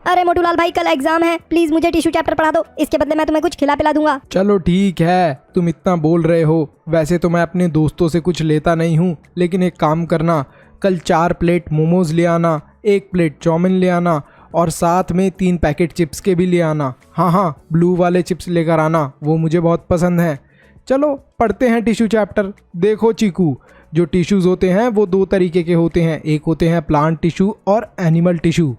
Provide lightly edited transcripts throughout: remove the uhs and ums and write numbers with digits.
अरे मोटूलाल भाई कल एग्जाम है, प्लीज मुझे टिश्यू चैप्टर पढ़ा दो, इसके बदले मैं तुम्हें कुछ खिला पिला दूंगा। चलो ठीक है, तुम इतना बोल रहे हो। वैसे तो मैं अपने दोस्तों से कुछ लेता नहीं हूँ, लेकिन एक काम करना, कल 4 प्लेट मोमोज ले आना, 1 प्लेट चाउमीन ले आना और साथ में 3 पैकेट चिप्स के भी ले आना। हाँ, ब्लू वाले चिप्स लेकर आना, वो मुझे बहुत पसंद है। चलो पढ़ते हैं टिश्यू चैप्टर। देखो चीकू, जो टिश्यूज होते हैं वो 2 तरीके के होते हैं, एक होते हैं प्लांट टिश्यू और एनिमल टिश्यू।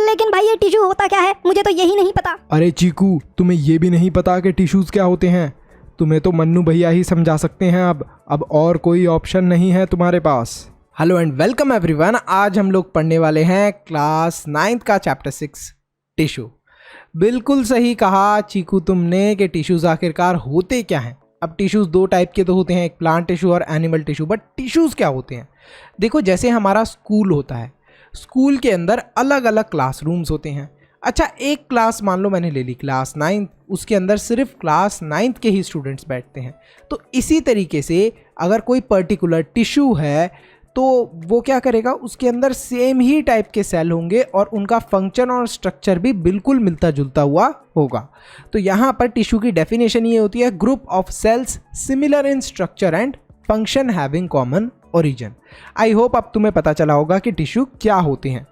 लेकिन भाई ये टिश्यू होता क्या है, मुझे तो यही नहीं पता। अरे चीकू, तुम्हें ये भी नहीं पता कि टिश्यूज क्या होते हैं? तुम्हें तो मन्नू भैया ही समझा सकते हैं। अब और कोई ऑप्शन नहीं है तुम्हारे पास। Hello and welcome everyone. आज हम लोग पढ़ने वाले हैं क्लास 9th का चैप्टर 6 टिश्यू। बिल्कुल सही कहा चीकू तुमने कि टिश्यूज आखिरकार होते क्या हैं। अब टिश्यूज 2 टाइप के तो होते हैं, एक प्लांट टिश्यू और एनिमल टिश्यू। बट टिश्यूज क्या होते हैं? देखो, जैसे हमारा स्कूल होता है, स्कूल के अंदर अलग अलग क्लासरूम्स होते हैं। अच्छा, एक क्लास मान लो मैंने ले ली क्लास 9, उसके अंदर सिर्फ क्लास 9 के ही स्टूडेंट्स बैठते हैं। तो इसी तरीके से अगर कोई पर्टिकुलर टिश्यू है तो वो क्या करेगा, उसके अंदर सेम ही टाइप के सेल होंगे और उनका फंक्शन और स्ट्रक्चर भी बिल्कुल मिलता जुलता हुआ होगा। तो यहाँ पर टिश्यू की डेफिनेशन ये होती है, group of cells similar in structure and function having common origin. I hope अब तुम्हें पता चला होगा कि टिश्यू क्या होते हैं।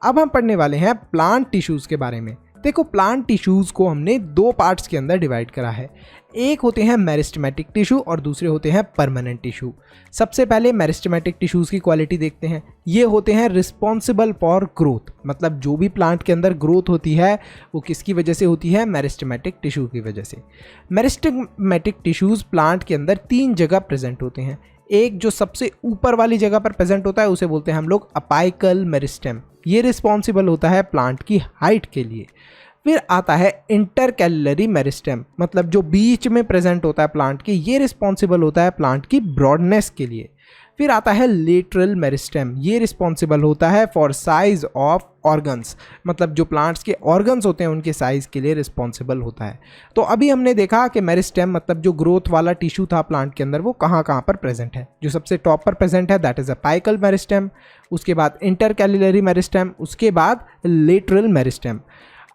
अब हम पढ़ने वाले हैं प्लांट टिश्यूज़ के बारे में। देखो, प्लांट टिश्यूज़ को हमने 2 पार्ट्स के अंदर डिवाइड करा है। एक होते हैं मेरिस्टेमेटिक टिश्यू और दूसरे होते हैं परमानेंट टिश्यू। सबसे पहले मेरिस्टेमेटिक टिश्यूज़ की क्वालिटी देखते हैं। ये होते हैं रिस्पॉन्सिबल फॉर ग्रोथ, मतलब जो भी प्लांट के अंदर ग्रोथ होती है वो किसकी वजह से होती है? मेरिस्टेमेटिक टिश्यू की वजह से। मेरिस्टेमेटिक टिश्यूज़ प्लांट के अंदर 3 जगह प्रेजेंट होते हैं। एक जो सबसे ऊपर वाली जगह पर प्रेजेंट होता है उसे बोलते हैं हम लोग अपाइकल मेरिस्टेम। ये रिस्पॉन्सिबल होता है प्लांट की हाइट के लिए। फिर आता है इंटरकैलिलरी मेरिस्टेम, मतलब जो बीच में प्रेजेंट होता है प्लांट के, ये रिस्पॉन्सिबल होता है प्लांट की ब्रॉडनेस के लिए। फिर आता है लेटरल मेरिस्टेम, ये रिस्पॉन्सिबल होता है फॉर साइज ऑफ ऑर्गन्स, मतलब जो प्लांट्स के ऑर्गन्स होते हैं उनके साइज के लिए रिस्पॉन्सिबल होता है। तो अभी हमने देखा कि मेरिस्टेम मतलब जो ग्रोथ वाला टिश्यू था प्लांट के अंदर वो कहाँ कहाँ पर प्रेजेंट है। जो सबसे टॉप पर प्रेजेंट है दैट इज अपाइकल मेरिस्टेम, उसके बाद इंटरकैलिलरी मेरिस्टेम, उसके बाद लेटरल मेरिस्टेम।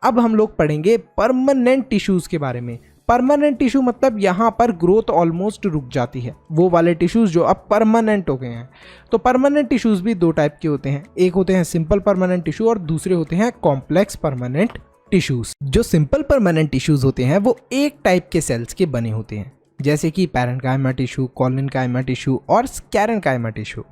अब हम लोग पढ़ेंगे परमानेंट टिश्यूज़ के बारे में। परमानेंट टिश्यू मतलब यहाँ पर ग्रोथ ऑलमोस्ट रुक जाती है, वो वाले टिश्यूज़ जो अब परमानेंट हो गए हैं। तो परमानेंट टिश्यूज़ भी 2 टाइप के होते हैं, एक होते हैं सिंपल परमानेंट टिश्यू और दूसरे होते हैं कॉम्प्लेक्स परमानेंट टिश्यूज़। जो सिंपल परमानेंट टिश्यूज़ होते हैं वो एक टाइप के सेल्स के बने होते हैं, जैसे कि पैरेन्काइमा टिश्यू, कॉलिनकाइमा टिश्यू और स्कैरेन्काइमा टिश्यू।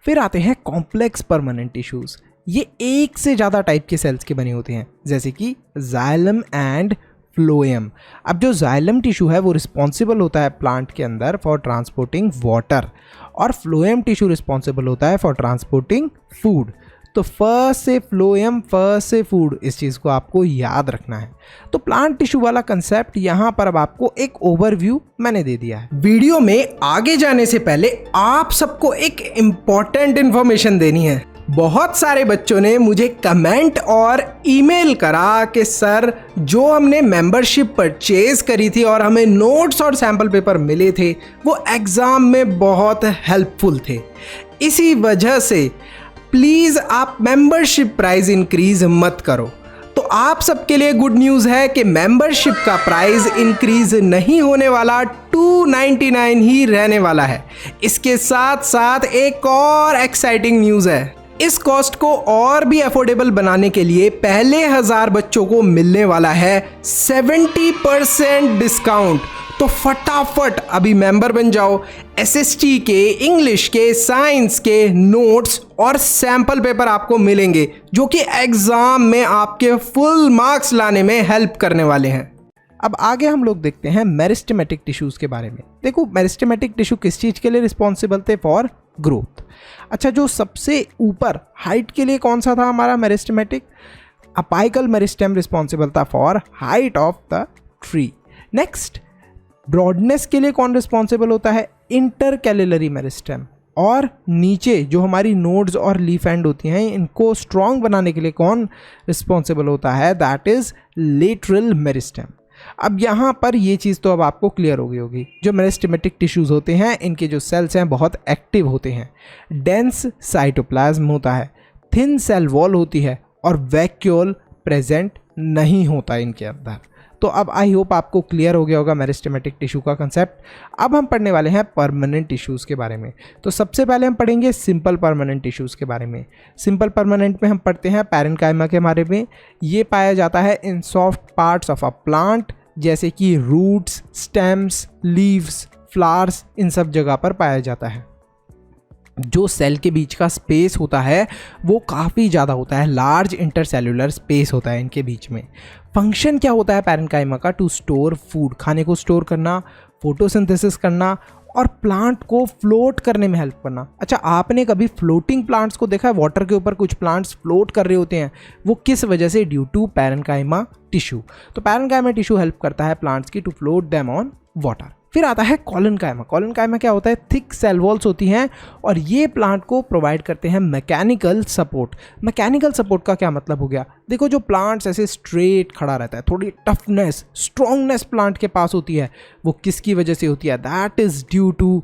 फिर आते हैं कॉम्प्लेक्स परमानेंट टिश्यूज़, ये एक से ज़्यादा टाइप के सेल्स के बने होते हैं, जैसे कि जाइलम एंड फ्लोएम। अब जो जाइलम टिश्यू है वो रिस्पॉन्सिबल होता है प्लांट के अंदर फॉर ट्रांसपोर्टिंग वाटर और फ्लोएम टिश्यू रिस्पॉन्सिबल होता है फॉर ट्रांसपोर्टिंग फूड। तो फर्स्ट से फ्लोएम, फर्स्ट से फूड, इस चीज़ को आपको याद रखना है। तो प्लांट टिश्यू वाला कंसेप्ट यहाँ पर अब आपको एक ओवरव्यू मैंने दे दिया है। वीडियो में आगे जाने से पहले आप सबको एक इम्पॉर्टेंट इन्फॉर्मेशन देनी है। बहुत सारे बच्चों ने मुझे कमेंट और ईमेल करा कि सर, जो हमने मेंबरशिप परचेज करी थी और हमें नोट्स और सैम्पल पेपर मिले थे वो एग्ज़ाम में बहुत हेल्पफुल थे। इसी वजह से प्लीज़ आप मेंबरशिप प्राइस इंक्रीज मत करो। तो आप सबके लिए गुड न्यूज़ है कि मेंबरशिप का प्राइस इंक्रीज नहीं होने वाला, 299 ही रहने वाला है। इसके साथ साथ एक और एक्साइटिंग न्यूज़ है, इस कॉस्ट को और भी अफोर्डेबल बनाने के लिए पहले 1000 बच्चों को मिलने वाला है 70% डिस्काउंट। तो फटाफट अभी मेंबर बन जाओ। एसएसटी के, इंग्लिश के, साइंस के नोट्स और सैंपल पेपर आपको मिलेंगे जो कि एग्जाम में आपके फुल मार्क्स लाने में हेल्प करने वाले हैं। अब आगे हम लोग देखते हैं मेरिस्टेमेटिक टिश्यूज़ के बारे में। देखो, मेरिस्टेमेटिक टिश्यू किस चीज़ के लिए रिस्पॉन्सिबल थे? For growth. अच्छा, जो सबसे ऊपर हाइट के लिए कौन सा था हमारा मेरिस्टेमेटिक? अपाइकल मेरिस्टेम रिस्पॉन्सिबल था for height of the tree. Next, broadness के लिए कौन रिस्पॉन्सिबल होता है? इंटरकैलिलरी मेरिस्टेम। और नीचे जो हमारी नोड्स और लीफ एंड होती हैं, इनको स्ट्रॉन्ग बनाने के लिए कौन रिस्पॉन्सिबल होता है? That is lateral meristem. अब यहाँ पर ये चीज़ तो अब आपको क्लियर हो गई होगी। जो मेरिस्टेमेटिक टिश्यूज़ होते हैं इनके जो सेल्स हैं बहुत एक्टिव होते हैं, डेंस साइटोप्लाज्म होता है, थिन सेल वॉल होती है और वैक्यूल प्रेजेंट नहीं होता इनके अंदर। तो अब आई होप आपको क्लियर हो गया होगा मेरिस्टेमेटिक टिश्यू का कंसेप्ट। अब हम पढ़ने वाले हैं परमानेंट टिश्यूज़ के बारे में। तो सबसे पहले हम पढ़ेंगे सिंपल परमानेंट टिश्यूज़ के बारे में। सिंपल परमानेंट में हम पढ़ते हैं पैरेन्काइमा के बारे में। ये पाया जाता है in soft parts of a plant, जैसे कि रूट्स, स्टेम्स, लीव्स, फ्लावर्स, इन सब जगह पर पाया जाता है। जो सेल के बीच का स्पेस होता है वो काफ़ी ज़्यादा होता है, लार्ज इंटरसेल्युलर स्पेस होता है इनके बीच में। फंक्शन क्या होता है पैरेन्काइमा का? टू स्टोर फूड, खाने को स्टोर करना, फोटोसिंथेसिस करना और प्लांट को फ्लोट करने में हेल्प करना। अच्छा, आपने कभी फ्लोटिंग प्लांट्स को देखा है? वाटर के ऊपर कुछ प्लांट्स फ्लोट कर रहे होते हैं, वो किस वजह से? Due to parenchyma tissue. तो पैरेन्काइमा टिश्यू हेल्प करता है प्लांट्स की to float them on water. फिर आता है कॉलनकाइमा। कॉलनकाइमा क्या होता है? थिक सेल वॉल्स होती हैं और ये प्लांट को प्रोवाइड करते हैं मैकेनिकल सपोर्ट। मैकेनिकल सपोर्ट का क्या मतलब हो गया? देखो, जो प्लांट्स ऐसे स्ट्रेट खड़ा रहता है, थोड़ी टफनेस, स्ट्रॉन्गनेस प्लांट के पास होती है, वो किसकी वजह से होती है? That is due to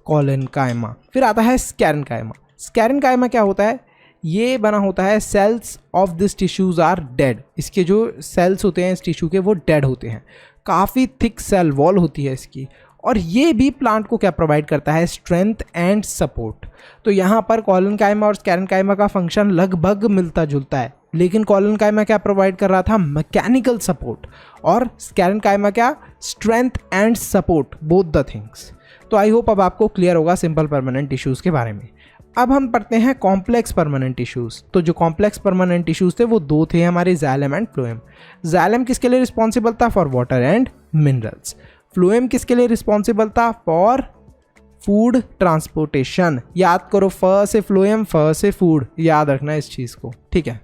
collenchyma. फिर आता है स्कैरेन्काइमा। स्कैरेन्काइमा क्या होता है? ये बना होता है cells of this tissues are dead. इसके जो सेल्स होते हैं इस टिश्यू के, वो डेड होते हैं। काफ़ी थिक सेल वॉल होती है इसकी, और ये भी प्लांट को क्या प्रोवाइड करता है? Strength and support. तो यहाँ पर कॉलनकाइमा और स्कैरेन्काइमा का फंक्शन लगभग मिलता जुलता है, लेकिन कॉलनकाइमा क्या प्रोवाइड कर रहा था? मैकेनिकल सपोर्ट, और स्कैरेन्काइमा क्या? Strength and support, both the things. तो आई होप अब आपको क्लियर होगा सिंपल परमानेंट टिश्यूज़ के बारे में। अब हम पढ़ते हैं कॉम्प्लेक्स परमानेंट टिश्यूज़। तो जो कॉम्प्लेक्स परमानेंट टिश्यूज़ थे वो दो थे हमारे, जाइलम एंड फ्लोएम। जाइलम किसके लिए रिस्पॉन्सिबल था? For water and minerals. Phloem किसके लिए रिस्पॉन्सिबल था? For food transportation. याद करो, फ से फ्लोएम, फ से फूड, याद रखना इस चीज़ को, ठीक है।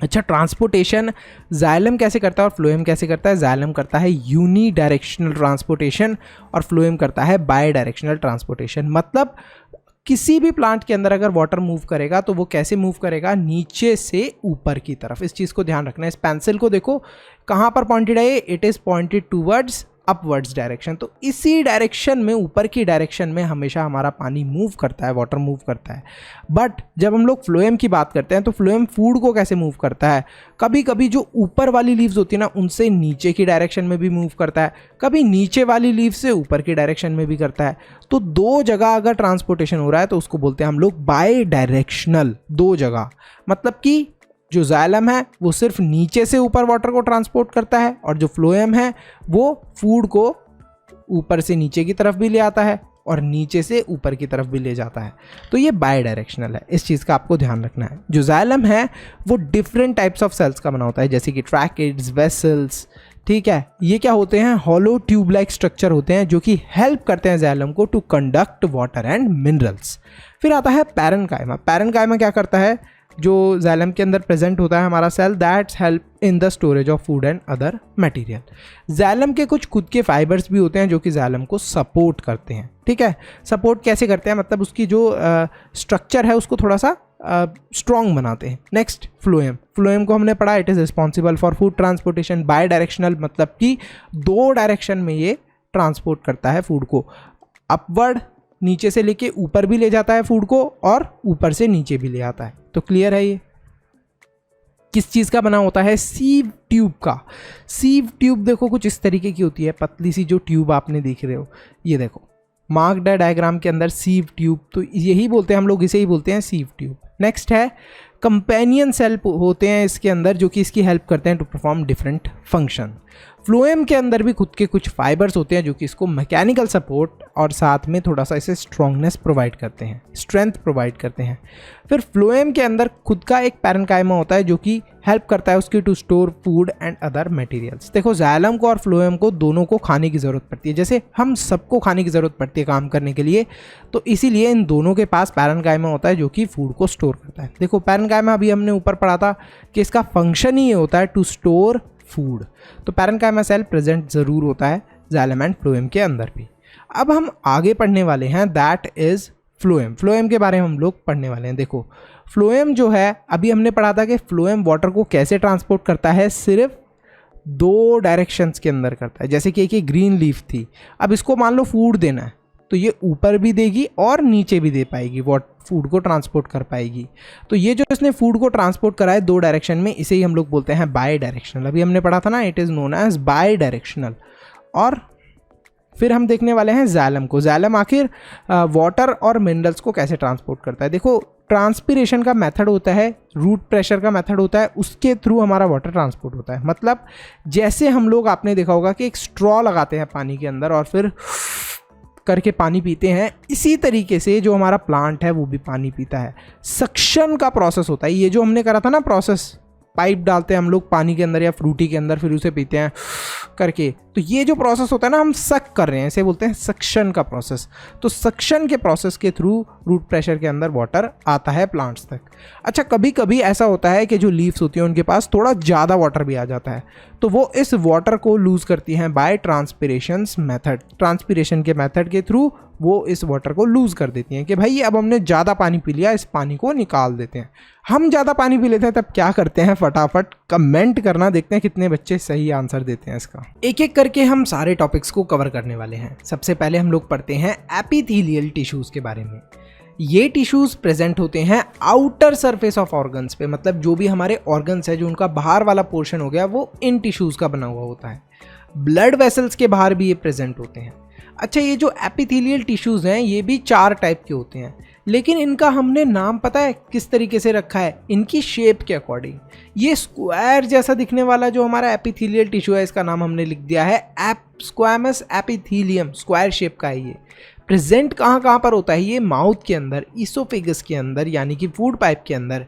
अच्छा, ट्रांसपोर्टेशन जाइलम कैसे करता है और फ्लोएम कैसे करता है? जाइलम करता है यूनी डायरेक्शनल ट्रांसपोर्टेशन और फ्लोएम करता है बाई डायरेक्शनल ट्रांसपोर्टेशन। मतलब किसी भी प्लांट के अंदर अगर वाटर मूव करेगा तो वो कैसे मूव करेगा? नीचे से ऊपर की तरफ। इस चीज़ को ध्यान रखना है। इस पेंसिल को देखो कहाँ पर पॉइंटेड है? It is pointed towards upwards direction. तो इसी डायरेक्शन में, ऊपर की डायरेक्शन में हमेशा हमारा पानी मूव करता है, वाटर मूव करता है। बट जब हम लोग फ्लोएम की बात करते हैं तो फ्लोएम फूड को कैसे मूव करता है? कभी कभी जो ऊपर वाली लीव्स होती है ना, उनसे नीचे की डायरेक्शन में भी मूव करता है, कभी नीचे वाली लीव से ऊपर की डायरेक्शन में भी करता है। तो दो जगह अगर ट्रांसपोर्टेशन हो रहा है तो उसको बोलते हैं हम लोग बाई डायरेक्शनल। दो जगह मतलब कि जो जाइलम है वो सिर्फ नीचे से ऊपर वाटर को ट्रांसपोर्ट करता है, और जो फ्लोएम है वो फूड को ऊपर से नीचे की तरफ भी ले आता है और नीचे से ऊपर की तरफ भी ले जाता है। तो ये बाई डायरेक्शनल है, इस चीज़ का आपको ध्यान रखना है। जो जाइलम है वो डिफरेंट टाइप्स ऑफ सेल्स का बना होता है, जैसे कि ट्रैकेड्स, वेसल्स, ठीक है। ये क्या होते हैं? हॉलो ट्यूब लाइक स्ट्रक्चर होते हैं जो कि हेल्प करते हैं जाइलम को to conduct water and minerals. फिर आता है पैरेन्काइमा। पैरेन्काइमा क्या करता है? जो जाइलम के अंदर प्रेजेंट होता है हमारा cell, that's help in the storage of food and other material. Xylem के कुछ खुद के फाइबर्स भी होते हैं जो कि जाइलम को सपोर्ट करते हैं, ठीक है। सपोर्ट कैसे करते हैं? मतलब उसकी जो स्ट्रक्चर है उसको थोड़ा सा स्ट्रॉन्ग बनाते हैं। Next, phloem. फ्लोएम को हमने पढ़ा, it is responsible for food transportation by directional, मतलब कि दो डायरेक्शन में ये ट्रांसपोर्ट करता है फूड को। अपवर्ड, नीचे से लेके ऊपर भी ले जाता है फूड को, और ऊपर से नीचे भी ले आता है। तो क्लियर है ये? किस चीज़ का बना होता है? सीव ट्यूब का। सीव ट्यूब देखो कुछ इस तरीके की होती है, पतली सी जो ट्यूब आपने देख रहे हो, ये देखो मार्क्ड है डायग्राम के अंदर, सीव ट्यूब। तो यही बोलते हैं हम लोग, इसे ही बोलते हैं सीव ट्यूब। नेक्स्ट है कंपेनियन सेल होते हैं इसके अंदर जो कि इसकी हेल्प करते हैं to perform different function. Phloem के अंदर भी खुद के कुछ फाइबर्स होते हैं जो कि इसको मैकेनिकल सपोर्ट और साथ में थोड़ा सा इसे स्ट्रॉन्गनेस प्रोवाइड करते हैं, स्ट्रेंथ प्रोवाइड करते हैं। फिर फ्लोएम के अंदर खुद का एक पैरेन्काइमा होता है जो कि हेल्प करता है उसकी to store food and other materials. देखो, जाइलम को और फ्लोएम को दोनों को खाने की ज़रूरत पड़ती है, जैसे हम सबको खाने की ज़रूरत पड़ती है काम करने के लिए। तो इसीलिए इन दोनों के पास पैरेन्काइमा होता है जो कि फूड को स्टोर करता है। देखो, पैरेन्काइमा अभी हमने ऊपर पढ़ा था कि इसका फंक्शन ही ये होता है टू स्टोर फूड। तो पैरेन्काइमा सेल प्रेजेंट ज़रूर होता है जाइलम एंड फ्लोएम के अंदर भी। अब हम आगे पढ़ने वाले हैं, दैट इज़ फ्लोएम। फ्लोएम के बारे में हम लोग पढ़ने वाले हैं। देखो, फ्लोएम जो है, अभी हमने पढ़ा था कि फ्लोएम वाटर को कैसे ट्रांसपोर्ट करता है, सिर्फ दो डायरेक्शंस के अंदर करता है। जैसे कि एक ग्रीन लीफ थी, अब इसको मान लो फूड देना है, तो ये ऊपर भी देगी और नीचे भी दे पाएगी, वो फूड को ट्रांसपोर्ट कर पाएगी। तो ये जो इसने फूड को ट्रांसपोर्ट करा है 2 डायरेक्शन में, इसे ही हम लोग बोलते हैं बाई डायरेक्शनल। अभी हमने पढ़ा था ना, it is known as bidirectional. और फिर हम देखने वाले हैं जाइलम को। जाइलम आखिर वाटर और मिनरल्स को कैसे ट्रांसपोर्ट करता है। देखो, ट्रांसपिरेशन का मेथड होता है, रूट प्रेशर का मेथड होता है, उसके थ्रू हमारा वाटर ट्रांसपोर्ट होता है। मतलब जैसे हम लोग, आपने देखा होगा कि एक स्ट्रॉ लगाते हैं पानी के अंदर और फिर करके पानी पीते हैं, इसी तरीके से जो हमारा प्लांट है वो भी पानी पीता है। सक्शन का प्रोसेस होता है, ये जो हमने करा था ना प्रोसेस, पाइप डालते हैं हम लोग पानी के अंदर या फ्रूटी के अंदर, फिर उसे पीते हैं करके। तो ये जो प्रोसेस होता है ना, हम सक कर रहे हैं, इसे बोलते हैं सक्शन का प्रोसेस। तो सक्शन के प्रोसेस के थ्रू रूट प्रेशर के अंदर वाटर आता है प्लांट्स तक। अच्छा, कभी कभी ऐसा होता है कि जो लीव्स होती हैं उनके पास थोड़ा ज़्यादा वाटर भी आ जाता है, तो वो इस वाटर को लूज़ करती हैं बाय ट्रांसपिरेशन मेथड। ट्रांसपिरेशन के मेथड के थ्रू वो इस वाटर को लूज़ कर देती हैं कि भाई अब हमने ज़्यादा पानी पी लिया, इस पानी को निकाल देते हैं। हम ज़्यादा पानी पी लेते हैं तब क्या करते हैं, फटाफट कमेंट करना, देखते हैं कितने बच्चे सही आंसर देते हैं इसका। एक एक करके हम सारे टॉपिक्स को कवर करने वाले हैं। सबसे पहले हम लोग पढ़ते हैं एपिथेलियल टिश्यूज़ के बारे में। ये टिश्यूज़ प्रेजेंट होते हैं आउटर सरफेस ऑफ ऑर्गन्स पे, मतलब जो भी हमारे ऑर्गन्स है, जो उनका बाहर वाला पोर्शन हो गया, वो इन टिश्यूज़ का बना हुआ होता है। ब्लड वेसल्स के बाहर भी ये प्रेजेंट होते हैं। अच्छा, ये जो एपिथेलियल टिश्यूज़ हैं ये भी 4 टाइप के होते हैं, लेकिन इनका हमने नाम पता है किस तरीके से रखा है, इनकी शेप के अकॉर्डिंग। ये स्क्वायर जैसा दिखने वाला जो हमारा एपिथेलियल टिश्यू है, इसका नाम हमने लिख दिया है स्क्वैमस एपिथेलियम, स्क्वायर शेप का है ये। प्रेजेंट कहाँ पर होता है, ये माउथ के अंदर, ईसोफेगस के अंदर यानी कि फूड पाइप के अंदर,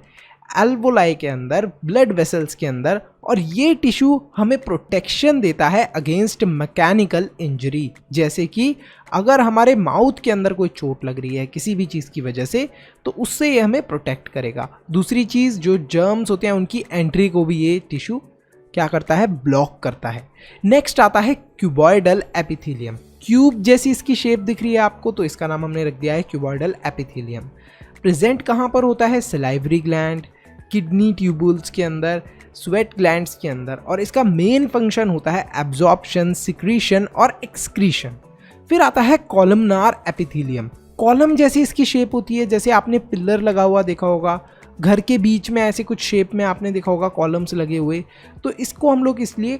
एल्वोलाई के अंदर, ब्लड वेसल्स के अंदर। और ये टिश्यू हमें प्रोटेक्शन देता है अगेंस्ट मैकेनिकल इंजरी, जैसे कि अगर हमारे माउथ के अंदर कोई चोट लग रही है किसी भी चीज़ की वजह से, तो उससे ये हमें प्रोटेक्ट करेगा। दूसरी चीज़, जो जर्म्स होते हैं उनकी एंट्री को भी ये टिश्यू क्या करता है, ब्लॉक करता है। नेक्स्ट आता है क्यूबॉइडल एपिथेलियम। क्यूब जैसी इसकी शेप दिख रही है आपको, तो इसका नाम हमने रख दिया है क्यूबॉइडल एपिथेलियम। प्रेजेंट कहाँ पर होता है, सलाइवरी ग्लैंड, किडनी ट्यूबुल्स के अंदर, स्वेट ग्लैंड्स के अंदर, और इसका मेन फंक्शन होता है एब्जॉर्प्शन, सिक्रीशन और एक्सक्रीशन। फिर आता है कॉलमनार एपिथेलियम। कॉलम जैसी इसकी शेप होती है, जैसे आपने पिलर लगा हुआ देखा होगा, घर के बीच में ऐसे कुछ शेप में आपने देखा होगा कॉलम्स लगे हुए, तो इसको हम लोग इसलिए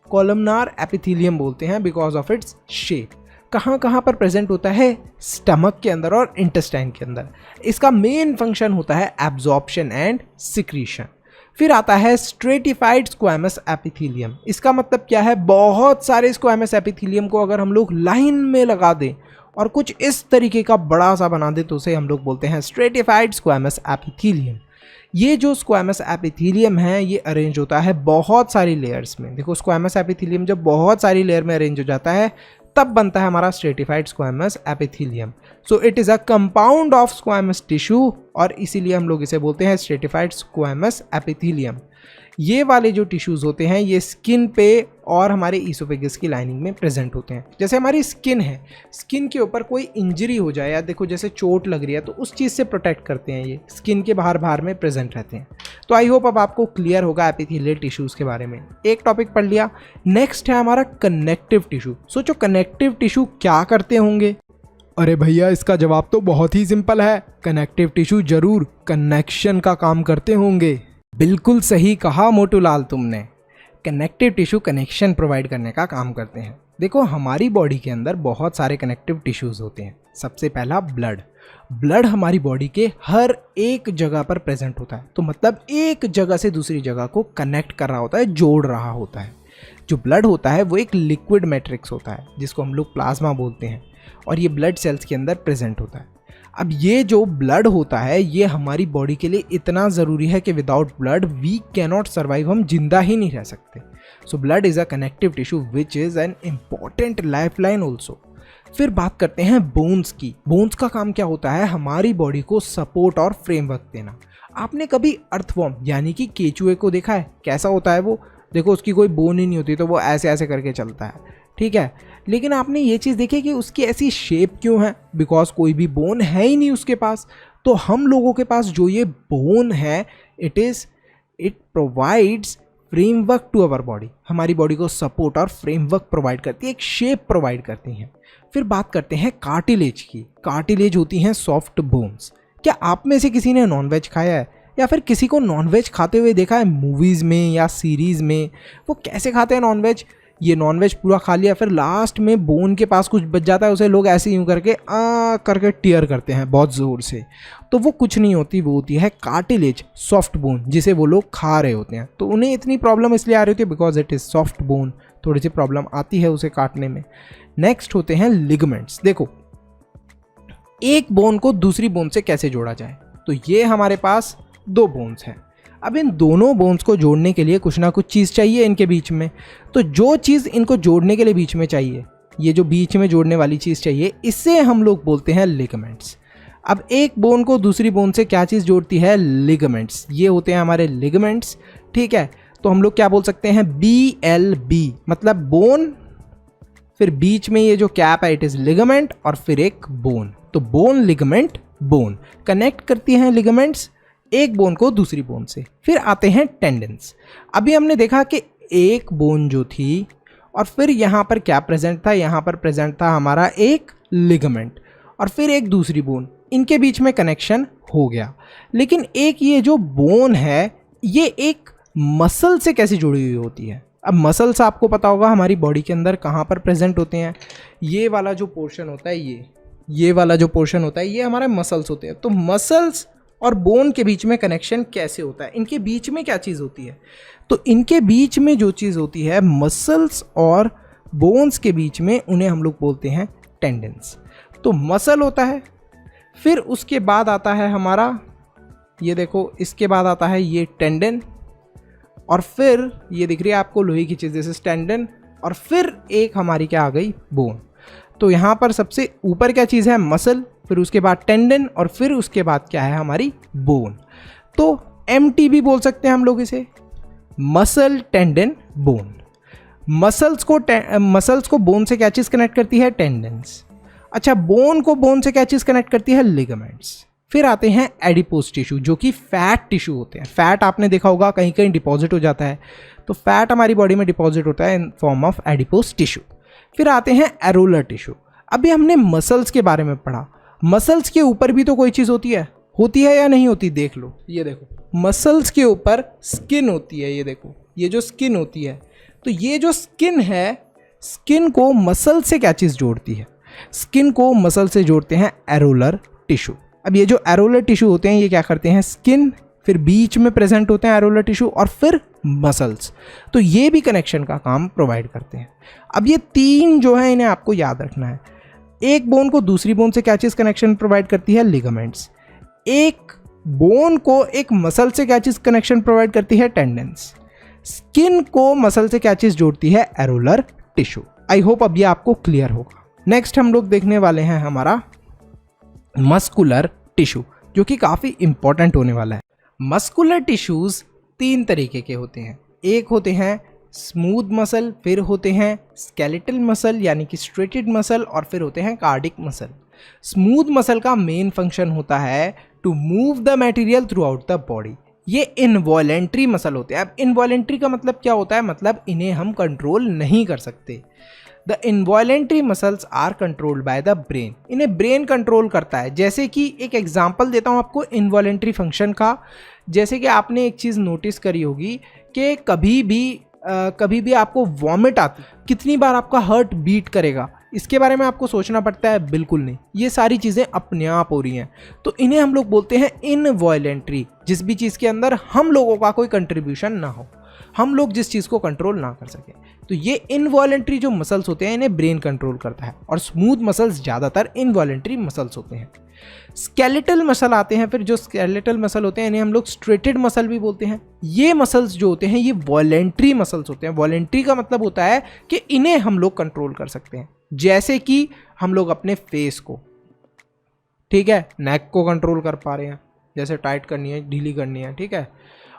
कॉलमनार एपिथेलियम बोलते हैं बिकॉज ऑफ इट्स शेप। कहाँ पर प्रेजेंट होता है, स्टमक के अंदर और इंटेस्टाइन के अंदर। इसका मेन फंक्शन होता है एब्जॉर्प्शन एंड सिक्रीशन। फिर आता है स्ट्रेटिफाइड स्क्वैमस एपिथेलियम। इसका मतलब क्या है, बहुत सारे स्क्वैमस एपिथेलियम को अगर हम लोग लाइन में लगा दें और कुछ इस तरीके का बड़ा सा बना दें, तो उसे हम लोग बोलते हैं स्ट्रेटिफाइड स्क्वैमस एपिथेलियम। ये जो स्क्वैमस एपिथेलियम है ये अरेंज होता है बहुत सारी लेयर्स में। देखो, स्क्वैमस एपिथेलियम जब बहुत सारी लेयर में अरेंज हो जाता है तब बनता है हमारा stratified squamous epithelium. So it is a compound of squamous tissue, और इसीलिए हम लोग इसे बोलते हैं स्ट्रेटिफाइड स्क्वैमस एपिथेलियम। ये वाले जो टिश्यूज़ होते हैं ये स्किन पे और हमारे ईसोफेगस की लाइनिंग में प्रेजेंट होते हैं। जैसे हमारी स्किन है, स्किन के ऊपर कोई इंजरी हो जाए या देखो जैसे चोट लग रही है, तो उस चीज़ से प्रोटेक्ट करते हैं, ये स्किन के बाहर में प्रेजेंट रहते हैं। तो आई होप अब आपको क्लियर होगा एपिथेलियल टिश्यूज़ के बारे में। एक टॉपिक पढ़ लिया। नेक्स्ट है हमारा कनेक्टिव टिश्यू। सोचो कनेक्टिव टिश्यू क्या करते होंगे। अरे भैया, इसका जवाब तो बहुत ही सिंपल है। कनेक्टिव टिश्यू जरूर कनेक्शन का काम करते होंगे। बिल्कुल सही कहा मोटूलाल तुमने। कनेक्टिव टिश्यू कनेक्शन प्रोवाइड करने का काम करते हैं। देखो, हमारी बॉडी के अंदर बहुत सारे कनेक्टिव टिश्यूज़ होते हैं। सबसे पहला ब्लड हमारी बॉडी के हर एक जगह पर प्रेजेंट होता है, तो मतलब एक जगह से दूसरी जगह को कनेक्ट कर रहा होता है, जोड़ रहा होता है। जो ब्लड होता है वो एक लिक्विड मैट्रिक्स होता है जिसको हम लोग प्लाज्मा बोलते हैं, और ये ब्लड सेल्स के अंदर प्रेजेंट होता है। अब ये जो ब्लड होता है ये हमारी बॉडी के लिए इतना ज़रूरी है कि without blood we cannot survive, हम जिंदा ही नहीं रह सकते। So blood is a connective tissue which is an important life line also. फिर बात करते हैं बोन्स की। बोन्स का काम क्या होता है, हमारी बॉडी को सपोर्ट और फ्रेमवर्क देना। आपने कभी अर्थवॉर्म यानी कि केचुए को देखा है, कैसा होता है वो? देखो, उसकी कोई बोन ही नहीं होती, तो वो ऐसे ऐसे करके चलता है, ठीक है। लेकिन आपने ये चीज़ देखी कि उसकी ऐसी शेप क्यों है? बिकॉज कोई भी बोन है ही नहीं उसके पास। तो हम लोगों के पास जो ये बोन है, it provides framework to our body, हमारी बॉडी को सपोर्ट और फ्रेमवर्क प्रोवाइड करती है, एक शेप प्रोवाइड करती हैं। फिर बात करते हैं कार्टिलेज की। कार्टिलेज होती हैं सॉफ्ट बोन्स। क्या आप में से किसी ने नॉनवेज खाया है या फिर किसी को नॉनवेज खाते हुए देखा है मूवीज़ में या सीरीज़ में? वो कैसे खाते हैं नॉनवेज? ये नॉनवेज पूरा खा लिया, फिर लास्ट में बोन के पास कुछ बच जाता है, उसे लोग ऐसे यूँ करके करके टीयर करते हैं बहुत ज़ोर से। तो वो कुछ नहीं होती, वो होती है कार्टिलेज, सॉफ्ट बोन, जिसे वो लोग खा रहे होते हैं। तो उन्हें इतनी प्रॉब्लम इसलिए आ रही होती है because it is soft bone, थोड़ी सी प्रॉब्लम आती है उसे काटने में। नेक्स्ट होते हैं लिगामेंट्स। देखो, एक बोन को दूसरी बोन से कैसे जोड़ा जाए? तो ये हमारे पास दो बोन्स हैं। अब इन दोनों बोन्स को जोड़ने के लिए कुछ ना कुछ चीज़ चाहिए इनके बीच में। तो जो चीज़ इनको जोड़ने के लिए बीच में चाहिए, ये जो बीच में जोड़ने वाली चीज़ चाहिए, इससे हम लोग बोलते हैं लिगामेंट्स। अब एक बोन को दूसरी बोन से क्या चीज़ जोड़ती है? लिगामेंट्स। ये होते हैं हमारे लिगामेंट्स, ठीक है। तो हम लोग क्या बोल सकते हैं? BLB, मतलब बोन, फिर बीच में ये जो कैप है इट इज़ लिगामेंट, और फिर एक बोन। तो बोन, लिगामेंट, बोन कनेक्ट करती हैं लिगामेंट्स एक बोन को दूसरी बोन से। फिर आते हैं टेंडन्स। अभी हमने देखा कि एक बोन जो थी और फिर यहाँ पर क्या प्रेजेंट था? यहाँ पर प्रेजेंट था हमारा एक लिगामेंट और फिर एक दूसरी बोन, इनके बीच में कनेक्शन हो गया। लेकिन एक ये जो बोन है ये एक मसल से कैसे जुड़ी हुई होती है? अब मसल्स आपको पता होगा हमारी बॉडी के अंदर कहाँ पर प्रेजेंट होते हैं। ये वाला जो पोर्शन होता है, ये वाला जो पोर्शन होता है, ये हमारे मसल्स होते हैं। तो मसल्स और बोन के बीच में कनेक्शन कैसे होता है? इनके बीच में क्या चीज़ होती है? तो इनके बीच में जो चीज़ होती है मसल्स और बोन्स के बीच में, उन्हें हम लोग बोलते हैं टेंडन्स। तो मसल होता है, फिर उसके बाद आता है हमारा, ये देखो, इसके बाद आता है ये टेंडन, और फिर ये दिख रही है आपको लोहे की चीज़, जैसे टेंडन, और फिर एक हमारी क्या आ गई? बोन। तो यहाँ पर सबसे ऊपर क्या चीज़ है? मसल, फिर उसके बाद टेंडन, और फिर उसके बाद क्या है? हमारी बोन। तो MTB बोल सकते हैं हम लोग इसे, मसल, टेंडन, बोन। मसल्स को बोन से क्या चीज़ कनेक्ट करती है? टेंडन्स। अच्छा, बोन को बोन से क्या चीज़ कनेक्ट करती है? लिगामेंट्स। फिर आते हैं एडिपोज टिश्यू, जो कि फैट टिश्यू होते हैं। फैट आपने देखा होगा कहीं कहीं डिपॉजिट हो जाता है, तो फैट हमारी बॉडी में डिपॉजिट होता है in form of adipose tissue. फिर आते हैं एरोलर टिश्यू। अभी हमने मसल्स के बारे में पढ़ा, मसल्स के ऊपर भी तो कोई चीज़ होती है या नहीं होती? देख लो, ये देखो, मसल्स के ऊपर स्किन होती है। ये देखो, ये जो स्किन होती है, तो ये जो स्किन है, स्किन को मसल से क्या चीज़ जोड़ती है? स्किन को मसल से जोड़ते हैं एरोलर टिश्यू। अब ये जो एरोलर टिश्यू होते हैं ये क्या करते हैं? स्किन, फिर बीच में प्रेजेंट होते हैं एरोलर टिश्यू, और फिर मसल्स। तो ये भी कनेक्शन का काम प्रोवाइड करते हैं। अब ये तीन जो है इन्हें आपको याद रखना है। एक बोन को दूसरी बोन से क्या चीज़ कनेक्शन प्रोवाइड करती है? लिगामेंट्स। एक बोन को एक मसल से क्या चीज़ कनेक्शन प्रोवाइड करती है? टेंडन्स। स्किन को मसल से क्या चीज़ जोड़ती है? Areolar tissue. आई होप अब ये आपको क्लियर होगा। नेक्स्ट हम लोग देखने वाले हैं हमारा मस्कुलर टिश्यू, जो कि काफ़ी इंपॉर्टेंट होने वाला है। मस्कुलर टिश्यूज़ तीन तरीके के होते हैं। एक होते हैं स्मूथ मसल, फिर होते हैं स्केलेटल मसल यानी कि स्ट्रेटेड मसल, और फिर होते हैं कार्डिक मसल। स्मूथ मसल का मेन फंक्शन होता है to move the material throughout the body. ये इनवॉलेंट्री मसल होते हैं। अब इनवॉलेंट्री का मतलब क्या होता है? मतलब इन्हें हम कंट्रोल नहीं कर सकते। The involuntary muscles are controlled by the brain. इन्हें ब्रेन कंट्रोल करता है। जैसे कि एक एग्जांपल देता हूँ आपको इनवॉलेंट्री फंक्शन का। जैसे कि आपने एक चीज़ नोटिस करी होगी कि कभी भी आपको वॉमिट आती, कितनी बार आपका हार्ट बीट करेगा, इसके बारे में आपको सोचना पड़ता है? बिल्कुल नहीं, ये सारी चीज़ें अपने आप हो रही हैं। तो इन्हें हम लोग बोलते हैं इनवॉलेंट्री। जिस भी चीज़ के अंदर हम लोगों का कोई कंट्रीब्यूशन ना हो, हम लोग जिस चीज़ को कंट्रोल ना कर सके, तो ये इनवॉलेंट्री जो मसल्स होते हैं इन्हें ब्रेन कंट्रोल करता है। और स्मूथ मसल्स ज़्यादातर इनवॉलेंट्री मसल्स होते हैं। स्केलेटल मसल आते हैं, फिर जो स्केलेटल मसल होते हैं इन्हें हम लोग स्ट्रेटेड मसल भी बोलते हैं। ये मसल्स जो होते हैं ये वॉलेंट्री मसल्स होते हैं। वॉलेंट्री का मतलब होता है कि इन्हें हम लोग कंट्रोल कर सकते हैं। जैसे कि हम लोग अपने फेस को, ठीक है, नेक को कंट्रोल कर पा रहे हैं, जैसे टाइट करनी है, ढीली करनी है, ठीक है,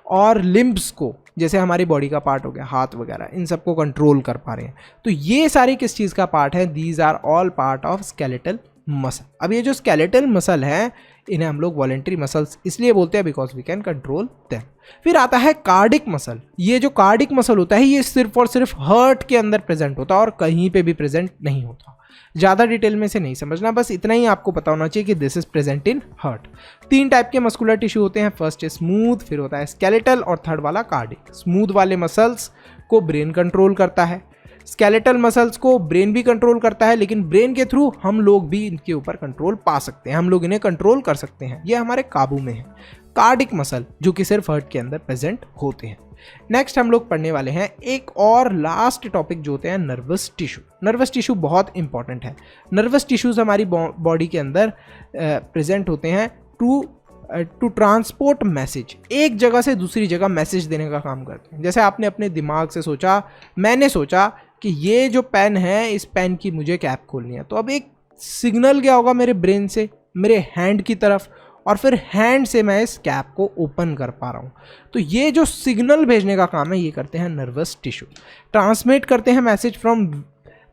और लिम्ब्स को, जैसे हमारी बॉडी का पार्ट हो गया हाथ वगैरह, इन सबको कंट्रोल कर पा रहे हैं। तो ये सारे किस चीज़ का पार्ट है? These are all part of skeletal muscle. अब ये जो स्केलेटल मसल है इन्हें हम लोग वॉलेंट्री मसल्स इसलिए बोलते हैं because we can control them. फिर आता है कार्डिक मसल। ये जो कार्डिक मसल होता है ये सिर्फ और सिर्फ हार्ट के अंदर प्रेजेंट होता है और कहीं पे भी प्रेजेंट नहीं होता। ज़्यादा डिटेल में से नहीं समझना, बस इतना ही आपको पता होना चाहिए कि this is present in heart. 3 type के मस्कुलर टिश्यू होते हैं, फर्स्ट है स्मूथ, फिर होता है स्केलेटल और थर्ड वाला कार्डिक। स्मूथ वाले मसल्स को ब्रेन कंट्रोल करता है, स्केलेटल मसल्स को ब्रेन भी कंट्रोल करता है, लेकिन ब्रेन के थ्रू हम लोग भी इनके ऊपर कंट्रोल पा सकते हैं, हम लोग इन्हें कंट्रोल कर सकते हैं, ये हमारे काबू में है। कार्डिक मसल जो कि सिर्फ हार्ट के अंदर प्रेजेंट होते हैं। नेक्स्ट हम लोग पढ़ने वाले हैं एक और लास्ट टॉपिक जो होते हैं नर्वस टिश्यू। नर्वस टिश्यू बहुत इंपॉर्टेंट है। नर्वस टिश्यूज हमारी बॉडी के अंदर प्रेजेंट होते हैं टू ट्रांसपोर्ट मैसेज, एक जगह से दूसरी जगह मैसेज देने का काम करते हैं। जैसे आपने अपने दिमाग से सोचा, मैंने सोचा कि ये जो पेन है इस पेन की मुझे कैप खोलनी है, तो अब एक सिग्नल क्या होगा मेरे ब्रेन से मेरे हैंड की तरफ, और फिर हैंड से मैं इस कैप को ओपन कर पा रहा हूँ। तो ये जो सिग्नल भेजने का काम है ये करते हैं नर्वस टिश्यू। ट्रांसमिट करते हैं message from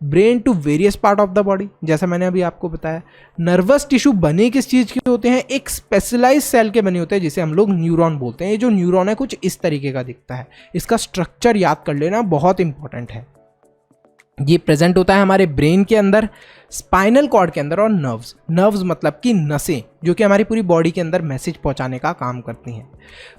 brain to various part of the body. जैसा मैंने अभी आपको बताया, नर्वस टिश्यू बने किस चीज़ के होते हैं, एक स्पेशलाइज सेल के बने होते हैं जिसे हम लोग न्यूरॉन बोलते हैं। ये जो न्यूरॉन है कुछ इस तरीके का दिखता है, इसका स्ट्रक्चर याद कर लेना बहुत इंपॉर्टेंट है। ये प्रेजेंट होता है हमारे ब्रेन के अंदर, स्पाइनल कॉर्ड के अंदर, और नर्व्स मतलब कि नसें जो कि हमारी पूरी बॉडी के अंदर मैसेज पहुंचाने का काम करती हैं।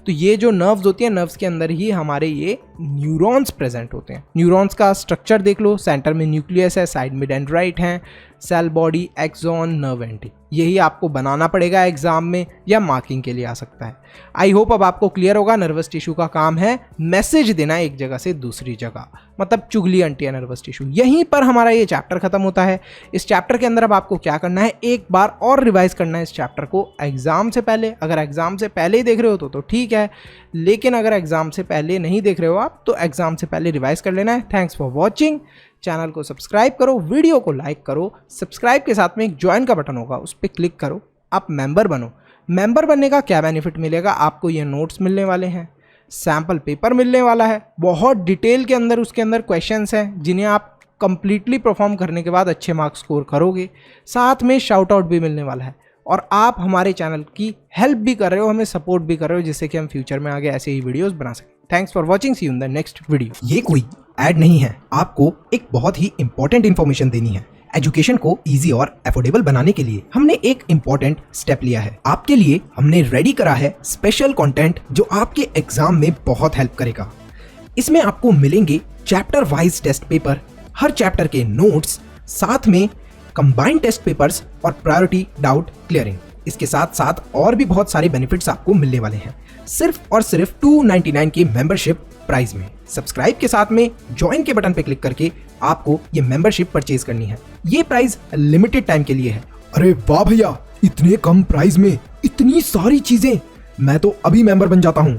तो ये जो नर्व्स होती हैं, नर्व्स के अंदर ही हमारे ये न्यूरॉन्स प्रेजेंट होते हैं। न्यूरॉन्स का स्ट्रक्चर देख लो, सेंटर में न्यूक्लियस है, साइड में डेंड्राइट है, cell body, axon, nerve ending. यही आपको बनाना पड़ेगा एग्जाम में या मार्किंग के लिए आ सकता है। आई होप अब आपको क्लियर होगा। नर्वस टिश्यू का काम है मैसेज देना एक जगह से दूसरी जगह, मतलब चुगली अंटी है नर्वस टिश्यू। यहीं पर हमारा ये चैप्टर खत्म होता है। इस चैप्टर के अंदर अब आपको क्या करना है, एक बार और रिवाइज करना है इस चैप्टर को एग्जाम से पहले। अगर एग्जाम से पहले ही देख रहे हो तो ठीक है, लेकिन अगर एग्जाम से पहले नहीं देख रहे हो आप तो एग्जाम से पहले रिवाइज कर लेना है। Thanks for watching. चैनल को सब्सक्राइब करो, वीडियो को लाइक करो, सब्सक्राइब के साथ में एक ज्वाइन का बटन होगा उस पर क्लिक करो, आप मेंबर बनो। मेंबर बनने का क्या बेनिफिट मिलेगा, आपको ये नोट्स मिलने वाले हैं, सैम्पल पेपर मिलने वाला है, बहुत डिटेल के अंदर उसके अंदर क्वेश्चंस हैं जिन्हें आप कंप्लीटली परफॉर्म करने के बाद अच्छे मार्क्स स्कोर करोगे। साथ में शाउट आउट भी मिलने वाला है, और आप हमारे चैनल की हेल्प भी कर रहे हो, हमें सपोर्ट भी कर रहे हो, जिससे कि हम फ्यूचर में आगे ऐसे ही वीडियोस बना सकें। Thanks for watching, see you in the next video. ये कोई ऐड नहीं है, आपको एक बहुत ही इंपॉर्टेंट इन्फॉर्मेशन देनी है। एजुकेशन को इजी और अफोर्डेबल बनाने के लिए हमने एक इंपॉर्टेंट स्टेप लिया है। आपके लिए हमने रेडी करा है स्पेशल कंटेंट जो आपके एग्जाम में बहुत हेल्प करेगा। इसमें आपको मिलेंगे चैप्टर वाइज टेस्ट पेपर, हर चैप्टर के नोट्स, साथ में कंबाइंड टेस्ट पेपर्स और प्रायोरिटी डाउट क्लियरिंग। इसके साथ साथ और भी बहुत सारे बेनिफिट्स आपको मिलने वाले हैं, सिर्फ और सिर्फ 299 की मेंबरशिप प्राइस में। सब्सक्राइब के साथ में ज्वाइन के बटन पे क्लिक करके आपको ये मेंबरशिप परचेज करनी है। ये प्राइस लिमिटेड टाइम के लिए है। अरे वाह भैया, इतने कम प्राइस में इतनी सारी चीजें, मैं तो अभी मेंबर बन जाता हूँ।